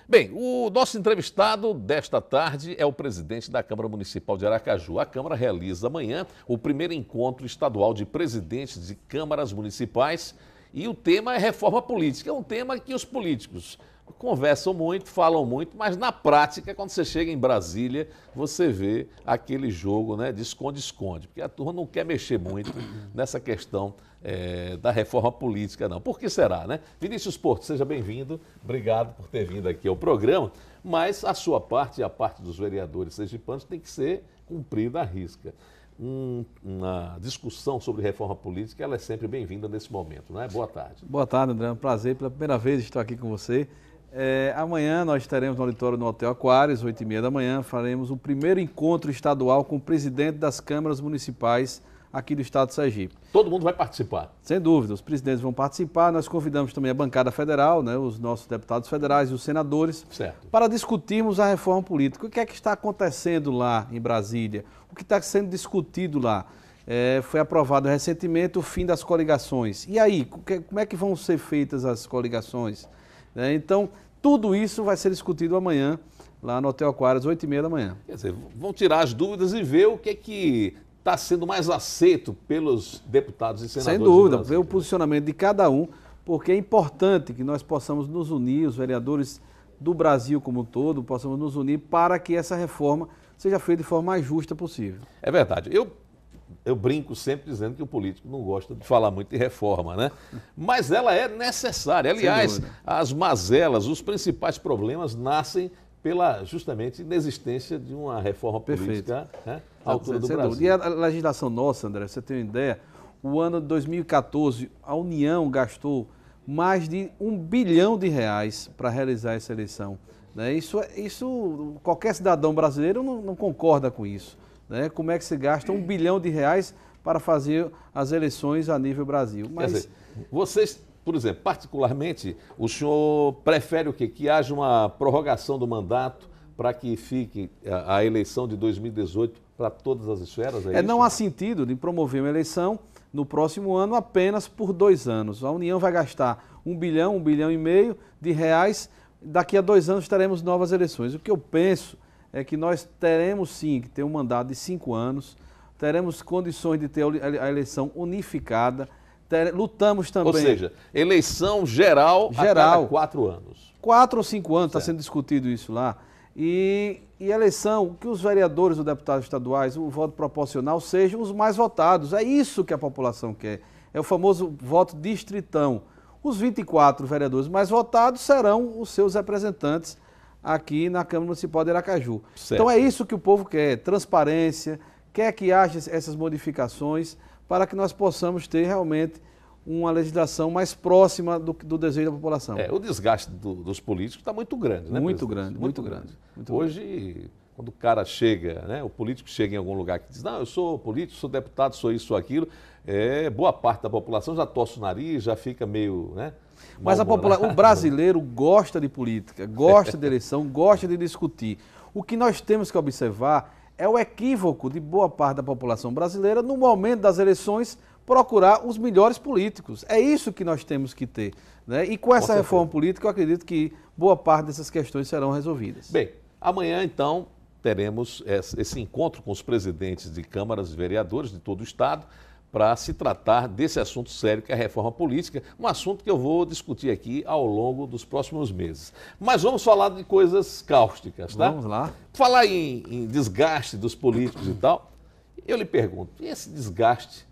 Bem, o nosso entrevistado desta tarde é o presidente da Câmara Municipal de Aracaju. A Câmara realiza amanhã o primeiro encontro estadual de presidentes de câmaras municipais e o tema é reforma política. É um tema que os políticos conversam muito, falam muito, mas na prática, quando você chega em Brasília, você vê aquele jogo, né, de esconde-esconde, porque a turma não quer mexer muito nessa questão da reforma política, não. Por que será, né? Vinícius Porto, seja bem-vindo, obrigado por ter vindo aqui ao programa, mas a sua parte e a parte dos vereadores sergipanos tem que ser cumprida à risca. Uma discussão sobre reforma política, ela é sempre bem-vinda nesse momento, não é? Boa tarde. Boa tarde, André, é um prazer, pela primeira vez estou aqui com você. Amanhã nós teremos no auditório no Hotel Aquários, 8h30 da manhã, faremos o primeiro encontro estadual com o presidente das câmaras municipais aqui do estado de Sergipe. Todo mundo vai participar? Sem dúvida, os presidentes vão participar, nós convidamos também a bancada federal, né, os nossos deputados federais e os senadores, certo, para discutirmos a reforma política. O que é que está acontecendo lá em Brasília? O que está sendo discutido lá? Foi aprovado recentemente o fim das coligações. E aí, como é que vão ser feitas as coligações? Então, tudo isso vai ser discutido amanhã, lá no Hotel Aquários, 8h30 da manhã. Quer dizer, vão tirar as dúvidas e ver o que está sendo mais aceito pelos deputados e senadores. Sem dúvida, ver o posicionamento de cada um, porque é importante que nós possamos nos unir, os vereadores do Brasil como um todo, possamos nos unir para que essa reforma seja feita de forma mais justa possível. É verdade. Eu brinco sempre dizendo que o político não gosta de falar muito de reforma, né? Mas ela é necessária. Aliás, as mazelas, os principais problemas nascem pela justamente inexistência de uma reforma política, né, à altura do Brasil. E a legislação nossa, André, você tem uma ideia, o ano de 2014, a União gastou mais de R$1 bilhão para realizar essa eleição. Né? Isso, qualquer cidadão brasileiro não concorda com isso. Né? Como é que se gasta R$1 bilhão para fazer as eleições a nível Brasil? Mas quer dizer, vocês, por exemplo, particularmente, o senhor prefere o quê? Que haja uma prorrogação do mandato para que fique a eleição de 2018 para todas as esferas? Não há sentido de promover uma eleição no próximo ano apenas por 2 anos. A União vai gastar R$1 bilhão, R$1,5 bilhão de reais. Daqui a 2 anos teremos novas eleições. O que eu penso é que nós teremos sim que ter um mandato de 5 anos, teremos condições de ter a eleição unificada, lutamos também... Ou seja, eleição geral a cada 4 anos. 4 ou 5 anos está sendo discutido isso lá. E eleição, que os vereadores ou deputados estaduais, o voto proporcional, sejam os mais votados. É isso que a população quer. É o famoso voto distritão. Os 24 vereadores mais votados serão os seus representantes aqui na Câmara Municipal de Aracaju. Certo. Então é isso que o povo quer, transparência, quer que haja essas modificações para que nós possamos ter realmente uma legislação mais próxima do desejo da população. O desgaste dos políticos está muito grande, né? Muito grande, muito grande. Hoje, quando o cara chega, né, o político chega em algum lugar que diz, não, eu sou político, sou deputado, sou isso, sou aquilo, boa parte da população já torce o nariz, já fica meio, né? Mas o brasileiro gosta de política, gosta de eleição, gosta de discutir. O que nós temos que observar é o equívoco de boa parte da população brasileira no momento das eleições procurar os melhores políticos. É isso que nós temos que ter. Né? E com essa reforma política, eu acredito que boa parte dessas questões serão resolvidas. Bem, amanhã, então, teremos esse encontro com os presidentes de câmaras e vereadores de todo o estado para se tratar desse assunto sério que é a reforma política, um assunto que eu vou discutir aqui ao longo dos próximos meses. Mas vamos falar de coisas cáusticas, tá? Vamos lá. Falar em desgaste dos políticos e tal, eu lhe pergunto, e esse desgaste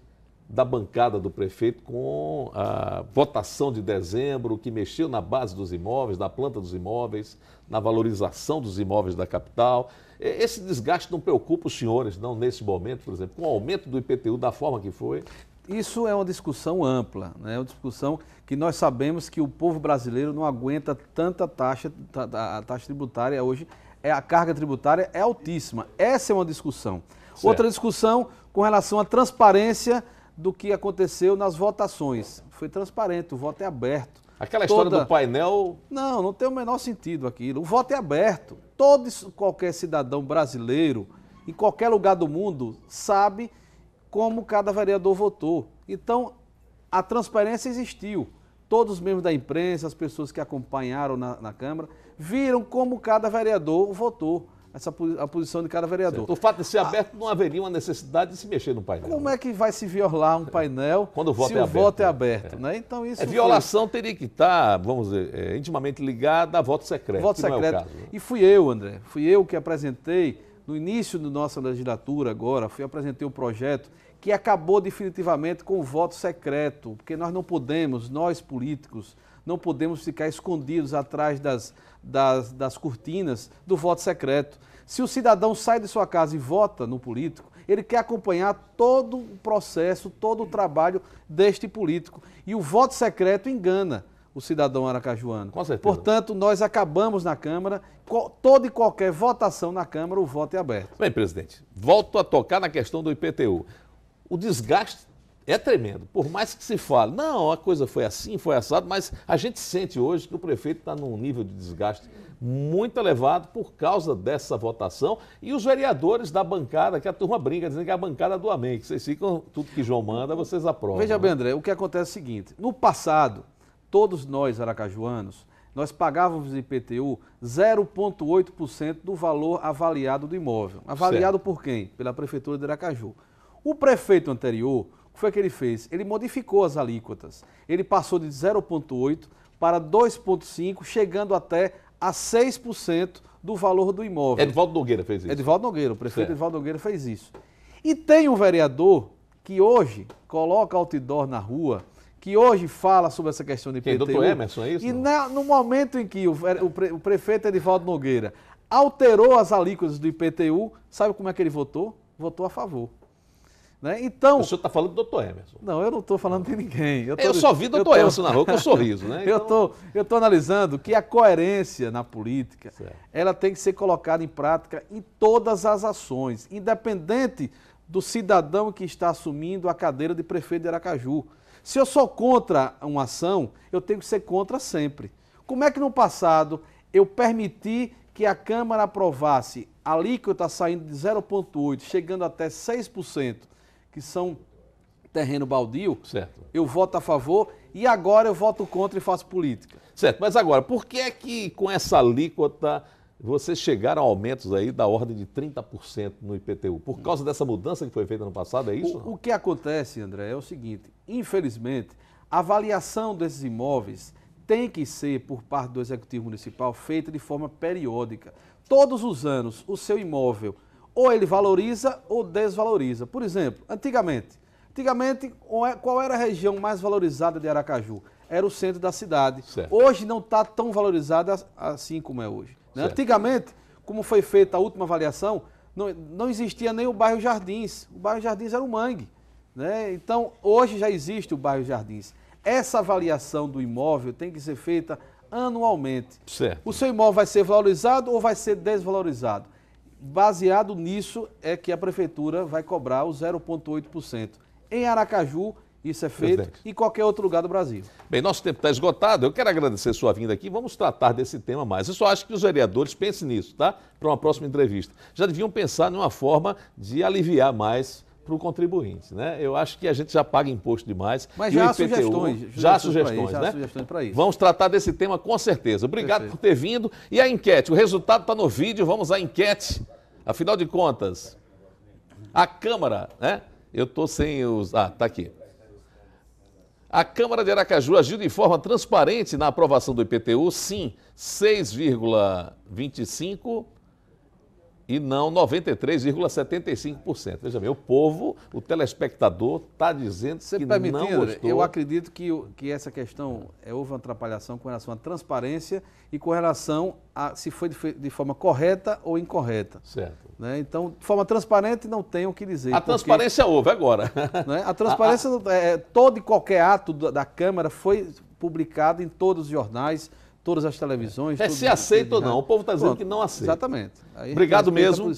da bancada do prefeito com a votação de dezembro, que mexeu na base dos imóveis, na planta dos imóveis, na valorização dos imóveis da capital? Esse desgaste não preocupa os senhores, não, nesse momento, por exemplo, com o aumento do IPTU da forma que foi? Isso é uma discussão ampla, né? É uma discussão que nós sabemos que o povo brasileiro não aguenta tanta taxa, a taxa tributária hoje, a carga tributária é altíssima. Essa é uma discussão. Certo. Outra discussão com relação à transparência do que aconteceu nas votações. Foi transparente, o voto é aberto. Aquela história do painel... Não tem o menor sentido aquilo. O voto é aberto. Qualquer cidadão brasileiro, em qualquer lugar do mundo, sabe como cada vereador votou. Então, a transparência existiu. todos os membros da imprensa, as pessoas que acompanharam na Câmara, viram como cada vereador votou, a posição de cada vereador. Certo. O fato de ser aberto não haveria uma necessidade de se mexer no painel. Como é que vai se violar um painel quando o voto se é o aberto, voto é aberto? Né? Então, isso violação teria que estar, vamos dizer, intimamente ligada a voto secreto. Voto secreto. Não é o caso, né? E fui eu, André, fui eu que apresentei, no início da nossa legislatura agora, apresentei um projeto que acabou definitivamente com o voto secreto, porque nós não podemos, nós políticos, não podemos ficar escondidos atrás das cortinas do voto secreto. Se o cidadão sai de sua casa e vota no político, ele quer acompanhar todo o processo, todo o trabalho deste político. E o voto secreto engana o cidadão aracajuano. Com certeza. Portanto, nós acabamos na Câmara, toda e qualquer votação na Câmara, o voto é aberto. Bem, presidente, volto a tocar na questão do IPTU. O desgaste é tremendo, por mais que se fale, não, a coisa foi assim, foi assado, mas a gente sente hoje que o prefeito está num nível de desgaste muito elevado por causa dessa votação e os vereadores da bancada, que a turma brinca, dizendo que é a bancada do Amém, que vocês ficam, tudo que João manda, vocês aprovam. Veja bem, André, o que acontece é o seguinte, no passado, todos nós aracajuanos, nós pagávamos IPTU 0,8% do valor avaliado do imóvel. Avaliado por quem? Pela Prefeitura de Aracaju. O prefeito anterior, o que foi que ele fez? Ele modificou as alíquotas. Ele passou de 0,8% para 2,5%, chegando até a 6% do valor do imóvel. Edivaldo Nogueira fez isso. Edivaldo Nogueira, o prefeito Edivaldo Nogueira fez isso. E tem um vereador que hoje coloca outdoor na rua, que hoje fala sobre essa questão de IPTU. Doutor Emerson, é isso? E no momento em que o prefeito Edivaldo Nogueira alterou as alíquotas do IPTU, sabe como é que ele votou? Votou a favor. Né? Então, o senhor está falando do doutor Emerson. Não, eu não estou falando de ninguém. Eu só vi doutor Emerson na rua com um sorriso, né? Então... Eu estou analisando que a coerência na política, certo, ela tem que ser colocada em prática em todas as ações, independente do cidadão que está assumindo a cadeira de prefeito de Aracaju. Se eu sou contra uma ação, eu tenho que ser contra sempre. Como é que no passado eu permiti que a Câmara aprovasse a alíquota saindo de 0,8%, chegando até 6%, que são terreno baldio, certo, eu voto a favor e agora eu voto contra e faço política. Certo, mas agora, por que é que com essa alíquota vocês chegaram a aumentos aí da ordem de 30% no IPTU? Por causa dessa mudança que foi feita no passado, é isso? O que acontece, André, é o seguinte, infelizmente, a avaliação desses imóveis tem que ser, por parte do Executivo Municipal, feita de forma periódica. Todos os anos, o seu imóvel, ou ele valoriza ou desvaloriza. Por exemplo, antigamente, qual era a região mais valorizada de Aracaju? Era o centro da cidade. Certo. Hoje não está tão valorizada assim como é hoje. Né? Antigamente, como foi feita a última avaliação, não existia nem o bairro Jardins. O bairro Jardins era o Mangue. Né? Então, hoje já existe o bairro Jardins. Essa avaliação do imóvel tem que ser feita anualmente. Certo. O seu imóvel vai ser valorizado ou vai ser desvalorizado? Baseado nisso é que a prefeitura vai cobrar o 0,8%. Em Aracaju, isso é feito, presidente, em qualquer outro lugar do Brasil. Bem, nosso tempo está esgotado. Eu quero agradecer sua vinda aqui. Vamos tratar desse tema mais. Eu só acho que os vereadores pensem nisso, tá? Para uma próxima entrevista. Já deviam pensar numa forma de aliviar mais para o contribuinte, né? Eu acho que a gente já paga imposto demais. Mas já há sugestões. Já há sugestões, né? Para isso. Vamos tratar desse tema com certeza. Obrigado Perfeito. por ter vindo. E a enquete, o resultado está no vídeo. Vamos à enquete. Afinal de contas, a Câmara, né? Eu estou sem os... Ah, está aqui. A Câmara de Aracaju agiu de forma transparente na aprovação do IPTU, sim, 6,25%. E não 93,75%. Veja bem, o povo, o telespectador, está dizendo que não gostou. Eu acredito que essa questão houve uma atrapalhação com relação à transparência e com relação a se foi de forma correta ou incorreta. Certo. Né? Então, de forma transparente, não tem o que dizer. A transparência houve agora. Né? A transparência, todo e qualquer ato da Câmara foi publicado em todos os jornais, todas as televisões. Se aceita ou não, o povo está dizendo que não aceita. Exatamente. Obrigado mesmo.